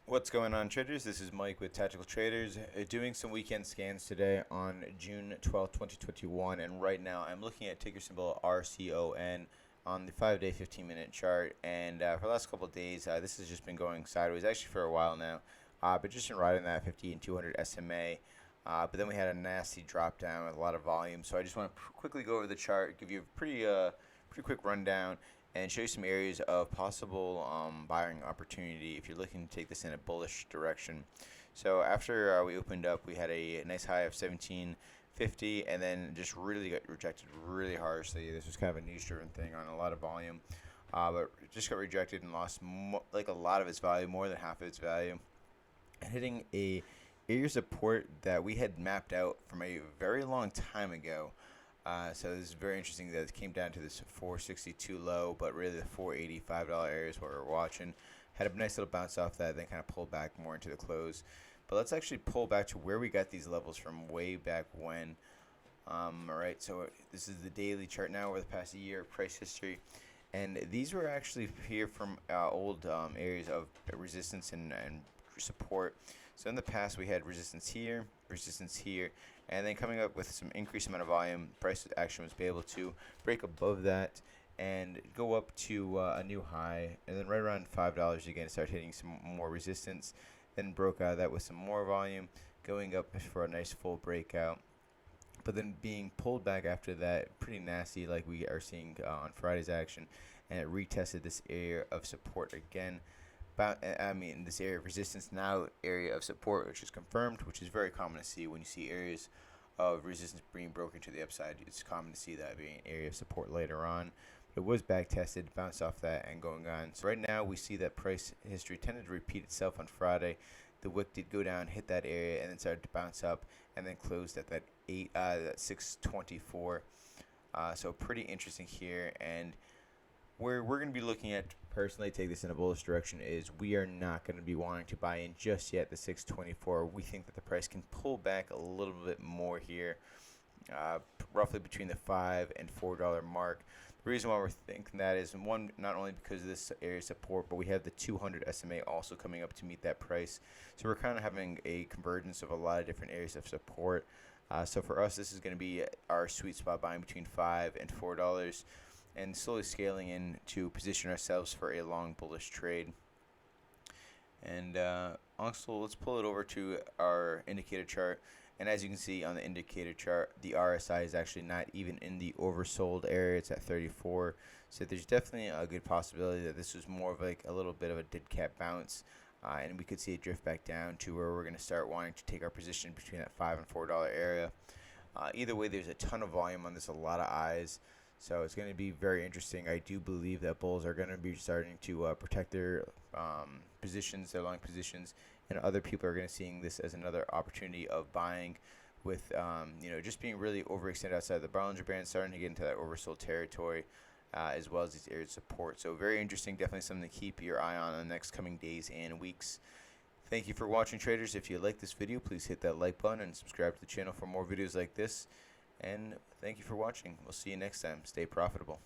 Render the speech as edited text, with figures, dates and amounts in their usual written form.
What's going on, traders? This is Mike with Tactical Traders, doing some weekend scans today on June 12th, 2021. And right now I'm looking at ticker symbol RCON on the 5-day, 15-minute chart. And for the last couple of days, this has just been going sideways, actually for a while now, but just been riding that 50 and 200 SMA. But then we had a nasty drop down with a lot of volume. So I just want to quickly go over the chart, give you a pretty quick rundown, and show you some areas of possible buying opportunity if you're looking to take this in a bullish direction. So after we opened up, we had a nice high of 1750, and then just really got rejected really harshly. This was kind of a niche-driven thing on a lot of volume, but it just got rejected and lost like a lot of its value, more than half of its value, and hitting a area of support that we had mapped out from a very long time ago. So this is very interesting that it came down to this 462 low, but really the $485 area is what we're watching. Had a nice little bounce off that, then kind of pulled back more into the close. But let's actually pull back to where we got these levels from way back when. Alright, so this is the daily chart now over the past year of price history. And these were actually here from old areas of resistance and support. So in the past we had resistance here, and then coming up with some increased amount of volume, price action was be able to break above that and go up to a new high, and then right around $5 again start hitting some more resistance, then broke out of that with some more volume, going up for a nice full breakout, but then being pulled back after that pretty nasty like we are seeing on Friday's action, and it retested this area of support again. This area of resistance, now area of support, which is confirmed, which is very common to see when you see areas of resistance being broken to the upside. It's common to see that being an area of support later on. It was back tested, bounced off that, and going on. So right now we see that price history tended to repeat itself on Friday. The wick did go down, hit that area, and then started to bounce up, and then closed at that 624. So pretty interesting here, and where we're going to be looking at personally take this in a bullish direction is we are not going to be wanting to buy in just yet the 624. We think that the price can pull back a little bit more here, roughly between the $5 and $4 mark. The reason why we're thinking that is, one, not only because of this area of support, but we have the 200 SMA also coming up to meet that price. So we're kind of having a convergence of a lot of different areas of support. So for us, this is going to be our sweet spot, buying between $5 and $4, and slowly scaling in to position ourselves for a long bullish trade. And also, let's pull it over to our indicator chart. And as you can see on the indicator chart, the RSI is actually not even in the oversold area. It's at 34. So there's definitely a good possibility that this was more of like a little bit of a dead cat bounce. And we could see it drift back down to where we're going to start wanting to take our position between that $5 and $4 area. Either way, there's a ton of volume on this, a lot of eyes. So it's going to be very interesting. I do believe that bulls are going to be starting to protect their positions, their long positions, and other people are going to seeing this as another opportunity of buying, with just being really overextended outside the Bollinger Band, starting to get into that oversold territory, as well as these areas of support. So very interesting, definitely something to keep your eye on in the next coming days and weeks. Thank you for watching, traders. If you like this video, please hit that like button and subscribe to the channel for more videos like this. And thank you for watching. We'll see you next time. Stay profitable.